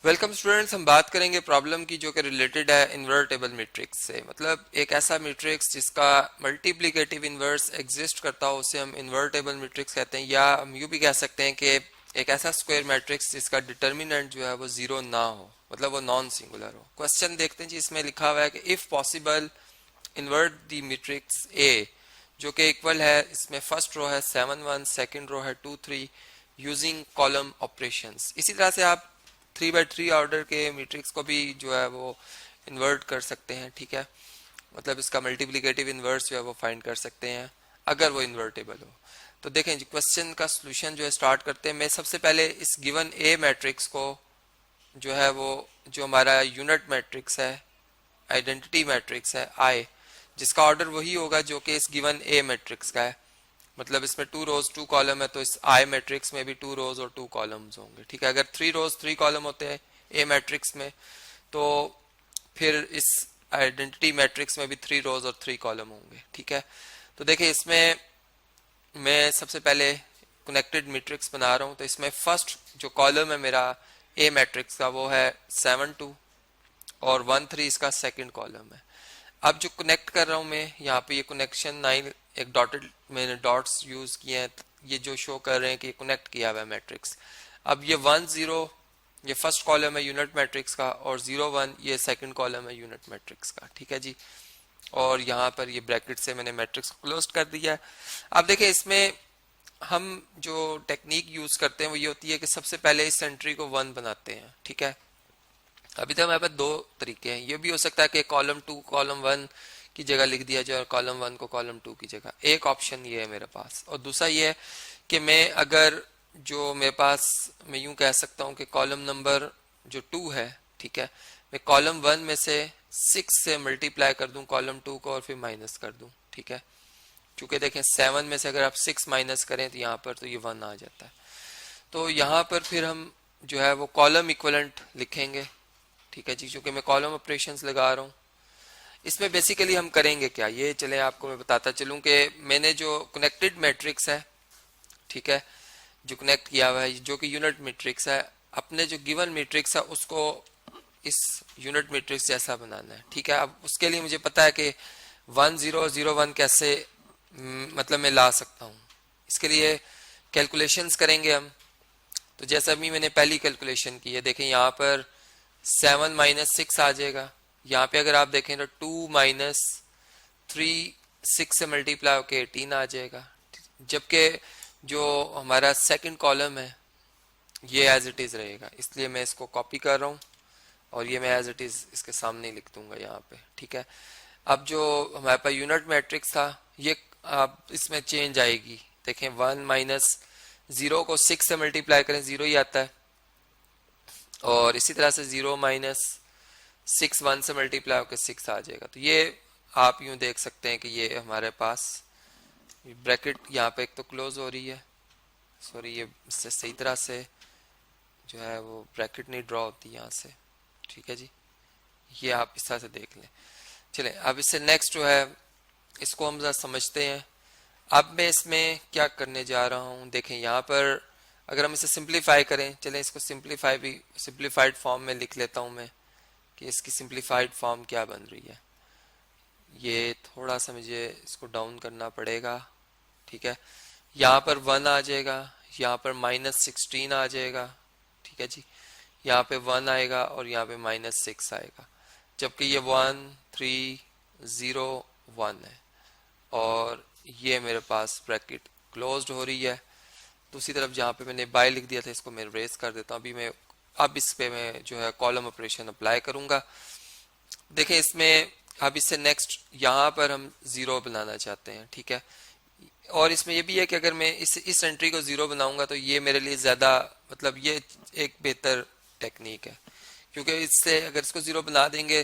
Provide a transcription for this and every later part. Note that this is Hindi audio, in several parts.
वेलकम स्टूडेंट्स, हम बात करेंगे प्रॉब्लम की जो कि रिलेटेड है इन्वर्टेबल मैट्रिक्स से। मतलब एक ऐसा मैट्रिक्स जिसका मल्टीप्लिकेटिव इन्वर्स एग्जिस्ट करता हो उसे हम इन्वर्टेबल मैट्रिक्स कहते हैं, या हम यूँ भी कह सकते हैं कि एक ऐसा स्क्वायर मैट्रिक्स जिसका डिटर्मिनेंट जो है वो जीरो ना हो, मतलब वो नॉन सिंगुलर हो। क्वेश्चन देखते हैं जी, इसमें लिखा हुआ है कि if possible invert the matrix A, जो कि इक्वल है, इसमें फर्स्ट रो है 7 1, सेकंड रो है 2 3 यूजिंग कॉलम ऑपरेशंस। इसी तरह से आप 3 by 3 ऑर्डर के मैट्रिक्स को भी जो है वो इन्वर्ट कर सकते हैं। ठीक है, मतलब इसका मल्टीप्लिकेटिव इन्वर्स जो है वो फाइंड कर सकते हैं अगर वो इन्वर्टेबल हो। तो देखें क्वेश्चन का सोल्यूशन जो है स्टार्ट करते हैं। मैं सबसे पहले इस गिवन ए मैट्रिक्स को जो है वो, जो हमारा यूनिट मैट्रिक्स है, आइडेंटिटी मैट्रिक्स है आई, जिसका ऑर्डर वही होगा जो कि इस गिवन ए मैट्रिक्स का है। मतलब इसमें 2 रोज 2 कॉलम है, तो इस आई मैट्रिक्स में भी 2 रोज और 2 कॉलम्स होंगे। ठीक है, अगर 3 रोज 3 कॉलम होते हैं ए मैट्रिक्स में, तो फिर इस आइडेंटिटी मैट्रिक्स में भी 3 रोज और 3 कॉलम होंगे। ठीक है, तो देखिए इसमें मैं सबसे पहले कनेक्टेड मैट्रिक्स बना रहा हूँ। तो इसमें फर्स्ट जो कॉलम है मेरा ए मैट्रिक्स का वो है 7 2 और 1 3 इसका सेकंड कॉलम है। अब जो कनेक्ट कर रहा हूँ मैं यहाँ पे, ये कनेक्शन 9 एक डॉटेड मैंने डॉट्स यूज किए हैं, ये जो शो कर रहे हैं कि कनेक्ट किया हुआ है मैट्रिक्स। अब ये 1 0 ये फर्स्ट कॉलम है यूनिट मैट्रिक्स का, और 0 1 ये सेकंड कॉलम है यूनिट मैट्रिक्स का। ठीक है जी, और यहाँ पर ये ब्रैकेट से मैंने मैट्रिक्स को क्लोज कर दिया है। अब देखिए इसमें हम जो टेक्निक यूज करते हैं वो ये होती है कि सबसे पहले इस एंट्री को 1 बनाते हैं। ठीक है, अभी तक हमारे पास दो तरीके हैं। ये भी हो सकता है कि कॉलम 2 कॉलम 1 की जगह लिख दिया जाए और कॉलम 1 को कॉलम 2 की जगह। एक ऑप्शन ये है मेरे पास, और दूसरा ये है कि मैं अगर जो मेरे पास, मैं यूं कह सकता हूं कि कॉलम नंबर जो 2 है, ठीक है, मैं कॉलम 1 में से 6 से मल्टीप्लाई कर दूं कॉलम 2 को और फिर माइनस कर दूं। ठीक है, क्योंकि देखें 7 में से अगर आप 6 माइनस करें तो यहाँ पर तो ये 1 आ जाता है। तो यहाँ पर फिर हम जो है वो कॉलम इक्वलेंट लिखेंगे। ठीक है जी, क्योंकि मैं कॉलम ऑपरेशंस लगा रहा हूँ। इसमें बेसिकली हम करेंगे क्या, ये चले आपको मैं बताता चलूँ कि मैंने जो कनेक्टेड मैट्रिक्स है, ठीक है, जो कनेक्ट किया हुआ है, जो कि यूनिट मैट्रिक्स है, अपने जो गिवन मैट्रिक्स है उसको इस यूनिट मैट्रिक्स जैसा बनाना है। ठीक है, अब उसके लिए मुझे पता है कि 1 0 0 1 कैसे मतलब मैं ला सकता हूँ। इसके लिए कैलकुलेशंस करेंगे हम। तो जैसे अभी मैंने पहली कैलकुलेशन की है, देखें यहाँ पर 7 माइनस 6 आ जाएगा। यहाँ पे अगर आप देखें तो 2 माइनस 3 6 से मल्टीप्लाई होकर 18 आ जाएगा। जबकि जो हमारा सेकंड कॉलम है ये एज इट इज रहेगा, इसलिए मैं इसको कॉपी कर रहा हूँ और ये मैं एज इट इज इसके सामने लिख दूंगा यहाँ पे। ठीक है, अब जो हमारे पास यूनिट मैट्रिक्स था ये अब इसमें चेंज आएगी। देखें 1 माइनस 0 को 6 से मल्टीप्लाई करें 0 ही आता है, और इसी तरह से 0 माइनस 6 1 से मल्टीप्लाई होकर 6 आ जाएगा। तो ये आप यूं देख सकते हैं कि ये हमारे पास ब्रैकेट यहाँ पे एक तो क्लोज हो रही है, सॉरी ये इससे सही तरह से जो है वो ब्रैकेट नहीं ड्रॉ होती यहाँ से। ठीक है जी, ये आप इस तरह से देख लें। चलें अब इससे नेक्स्ट जो है इसको हम जरा समझते हैं। अब मैं इसमें क्या करने जा रहा हूँ, देखें यहाँ पर अगर हम इसे सिंप्लीफाई करें, चलें इसको सिंप्लीफाई भी सिंप्लीफाइड फॉर्म में लिख लेता हूँ मैं कि इसकी सिंप्लीफाइड फॉर्म क्या बन रही है। ये थोड़ा सा मुझे इसको डाउन करना पड़ेगा। ठीक है, यहाँ पर 1 आ जाएगा, यहाँ पर -16 आ जाएगा। ठीक है जी, यहाँ पे 1 आएगा और यहाँ पे -6 आएगा, जबकि ये 1 3 0 1 है, और ये मेरे पास ब्रैकेट क्लोज्ड हो रही है। दूसरी तरफ जहाँ पे मैंने बाय लिख दिया था इसको मैं रेस कर देता हूँ। अभी मैं अब इस पे मैं जो है कॉलम ऑपरेशन अप्लाई करूंगा। देखें इसमें अब इससे नेक्स्ट यहाँ पर हम 0 बनाना चाहते हैं। ठीक है, और इसमें ये भी है कि अगर मैं इस एंट्री को 0 बनाऊंगा तो ये मेरे लिए ज़्यादा, मतलब ये एक बेहतर टेक्निक है, क्योंकि इससे अगर इसको 0 बना देंगे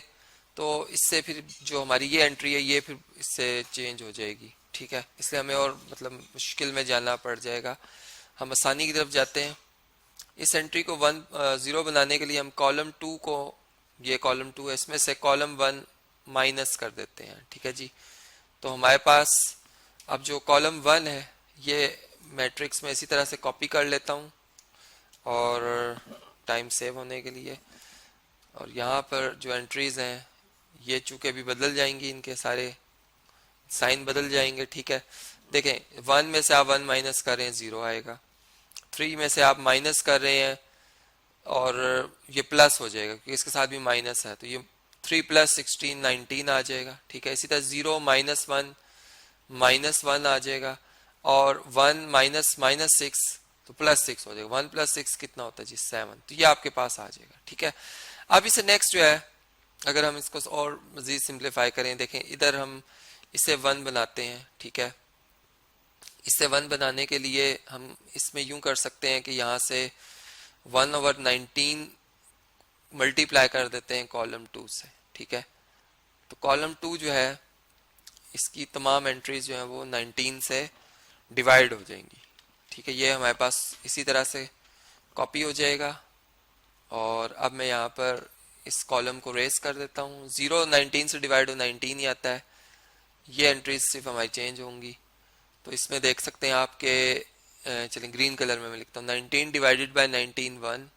तो इससे फिर जो हमारी ये एंट्री है ये फिर इससे चेंज हो जाएगी। ठीक है, इसलिए हमें और मतलब मुश्किल में जाना पड़ जाएगा। हम आसानी की तरफ जाते हैं। इस एंट्री को 0 बनाने के लिए हम कॉलम 2 को, ये कॉलम 2 है, इसमें से कॉलम 1 माइनस कर देते हैं। ठीक है जी, तो हमारे पास अब जो कॉलम 1 है ये मैट्रिक्स में इसी तरह से कॉपी कर लेता हूँ, और टाइम सेव होने के लिए। और यहाँ पर जो एंट्रीज हैं ये चूंकि अभी बदल जाएंगी, इनके सारे साइन बदल जाएंगे, ठीक है। देखें 1 में से आप 1 माइनस कर रहे हैं 0 आएगा, 3 में से आप माइनस कर रहे हैं और ये प्लस हो जाएगा क्योंकि इसके साथ भी माइनस है, तो ये 3 प्लस 16 19 आ जाएगा, ठीक है। इसी तरह 0 माइनस 1 आ जाएगा और 1 माइनस माइनस 6 तो प्लस 6 हो जाएगा। 1 प्लस 6 कितना होता है जी 7, तो ये आपके पास आ जाएगा, ठीक है। अब इसे नेक्स्ट जो है अगर हम इसको और मजीद सिंप्लीफाई करें, देखें इधर हम इसे 1 बनाते हैं, ठीक है। इसे 1 बनाने के लिए हम इसमें यूं कर सकते हैं कि यहाँ से 1/19 मल्टीप्लाई कर देते हैं कॉलम 2 से, ठीक है। तो कॉलम 2 जो है इसकी तमाम एंट्रीज जो है वो 19 से डिवाइड हो जाएंगी, ठीक है। ये हमारे पास इसी तरह से कॉपी हो जाएगा। और अब मैं यहाँ पर इस कॉलम को रेस कर देता हूँ। 0 19 से डिवाइड हो 19 ही आता है, ये एंट्रीज सिर्फ हमारी चेंज होंगी। तो इसमें देख सकते हैं आपके चलिए ग्रीन कलर में मैं लिखता हूँ 19 डिवाइडेड बाय 19 1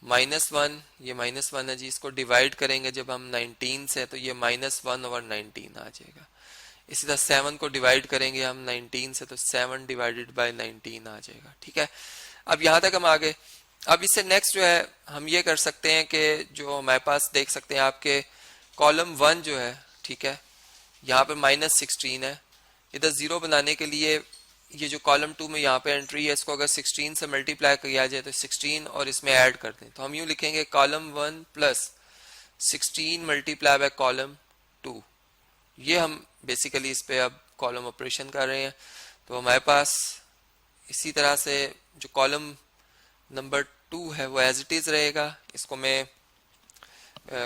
-1, ये -1 है जी, इसको डिवाइड करेंगे जब हम 19 से तो ये -1/19 आ जाएगा। इसी तरह 7 को डिवाइड करेंगे हम 19 से तो 7 डिवाइडेड बाय 19 आ जाएगा, ठीक है। अब यहाँ तक हम आ गए। अब इससे नेक्स्ट जो है हम ये कर सकते हैं कि जो हमारे पास देख सकते हैं आपके कॉलम 1 जो है, ठीक है, यहाँ पे -16 है। इधर 0 बनाने के लिए ये जो कॉलम 2 में यहाँ पे एंट्री है इसको अगर 16 से मल्टीप्लाई किया जाए तो 16 और इसमें ऐड कर दें तो हम यूँ लिखेंगे column 1 plus 16 multiply by column 2। ये हम बेसिकली इस पे अब कॉलम ऑपरेशन कर रहे हैं। तो हमारे पास इसी तरह से जो कॉलम नंबर 2 है वो एज इट इज रहेगा। इसको मैं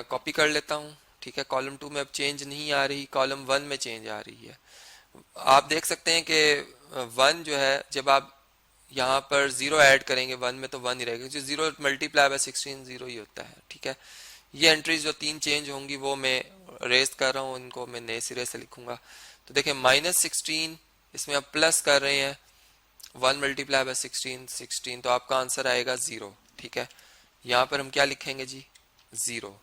कॉपी कर लेता हूँ, ठीक है। कॉलम 2 में अब चेंज नहीं आ रही, कॉलम 1 में चेंज आ रही है। आप देख सकते हैं कि 1 जो है जब आप यहाँ पर 0 ऐड करेंगे 1 में तो 1 ही रहेगा, जो 0 मल्टीप्लाई बाय 16 0 ही होता है, ठीक है। ये एंट्रीज जो 3 चेंज होंगी वो मैं रेज कर रहा हूँ, इनको मैं नए सिरे से लिखूंगा। तो देखिए -16 इसमें आप प्लस कर रहे हैं 1 मल्टीप्लाई बाय 16 तो आपका आंसर आएगा 0, ठीक है। यहाँ पर हम क्या लिखेंगे जी 0,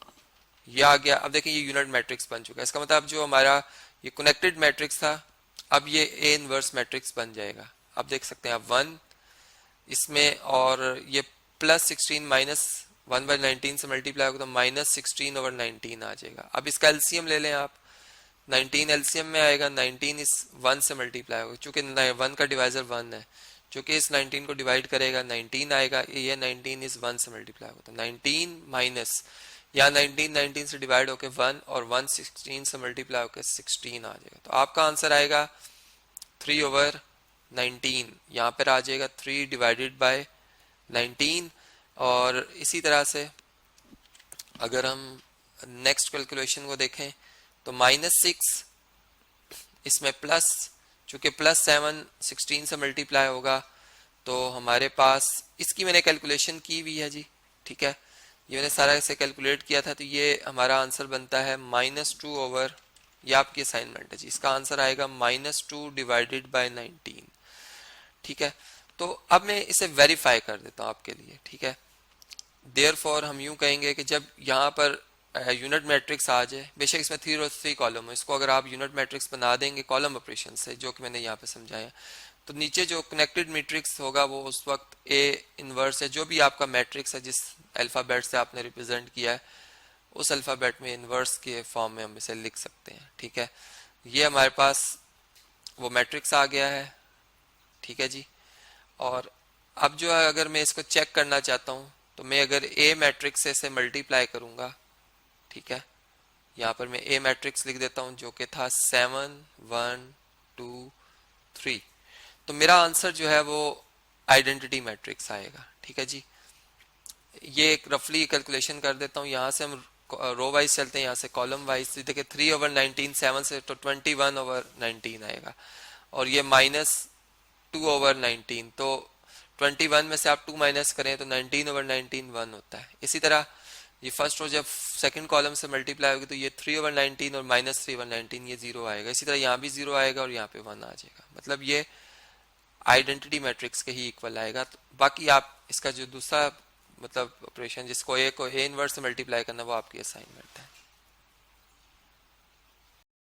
ये आ गया। अब देखिए ये यूनिट मैट्रिक्स बन चुका है, इसका मतलब जो हमारा ये कनेक्टेड मैट्रिक्स था अब ये ए इनवर्स मैट्रिक्स बन जाएगा। अब देख सकते हैं आप 1 इसमें और ये +16 -1/19 से मल्टीप्लाई होगा तो -16/19 आ जाएगा। अब इसका एलसीएम ले लें आप, 19 एलसीएम में आएगा, 19 इस 1 से मल्टीप्लाई होगा चूंकि 1 का डिवाइजर 1 है, चूंकि इस 19 को डिवाइड करेगा 19 आएगा, ये 19 इस 1 से मल्टीप्लाई होगा तो 19 माइनस यहाँ 19 से डिवाइड होकर 1 और 1 16 से मल्टीप्लाई होकर 16 आ जाएगा। तो आपका आंसर आएगा 3/19, यहाँ पर आ जाएगा 3 डिवाइडेड बाय 19। और इसी तरह से अगर हम नेक्स्ट कैलकुलेशन को देखें तो -6 इसमें प्लस, चूंकि +7 16 से मल्टीप्लाई होगा तो हमारे पास इसकी मैंने कैलकुलेशन की हुई है जी, ठीक है। ये मैंने सारा इसे कैलकुलेट किया था तो ये हमारा आंसर बनता है -2 ये आपकी असाइनमेंट है जी, इसका आंसर आएगा -2 डिवाइडेड बाय 19, ठीक है। तो अब मैं इसे वेरीफाई कर देता हूँ आपके लिए, ठीक है। देयरफॉर हम यूं कहेंगे कि जब यहाँ पर यूनिट मैट्रिक्स आ जाए, बेशक इसमें 3 और 3 कॉलम है, इसको अगर आप यूनिट मैट्रिक्स बना देंगे कॉलम ऑपरेशन से जो कि मैंने यहाँ पे समझाया, तो नीचे जो कनेक्टेड मैट्रिक्स होगा वो उस वक्त ए इनवर्स है, जो भी आपका मैट्रिक्स है जिस अल्फ़ाबेट से आपने रिप्रेजेंट किया है उस अल्फ़ाबेट में इनवर्स के फॉर्म में हम इसे लिख सकते हैं, ठीक है। ये हमारे पास वो मैट्रिक्स आ गया है, ठीक है जी। और अब जो है अगर मैं इसको चेक करना चाहता हूँ तो मैं अगर ए मैट्रिक्स से इसे मल्टीप्लाई करूँगा, ठीक है, यहाँ पर मैं ए मैट्रिक्स लिख देता हूँ जो कि था 7 1 2 3, तो मेरा आंसर जो है वो आइडेंटिटी मैट्रिक्स आएगा, ठीक है जी। ये एक रफली कैलकुलेशन कर देता हूँ, यहाँ से हम रो वाइज चलते हैं, यहाँ से कॉलम वाइज। देखिए 3/19 7 से तो 21/19 आएगा और ये -2/19 तो 21 में से आप 2 माइनस करें तो 19/19 1 होता है। इसी तरह ये फर्स्ट रो जब सेकंड कॉलम से मल्टीप्लाई होगी तो ये 3/19 और -3/19 ये 0 आएगा। इसी तरह यहाँ भी 0 आएगा और यहाँ पे 1 आ जाएगा, मतलब ये आइडेंटिटी मैट्रिक्स के ही इक्वल आएगा। तो बाकी आप इसका जो दूसरा मतलब ऑपरेशन जिसको ए को ए इनवर्स से मल्टीप्लाई करना वो आपकी असाइनमेंट है।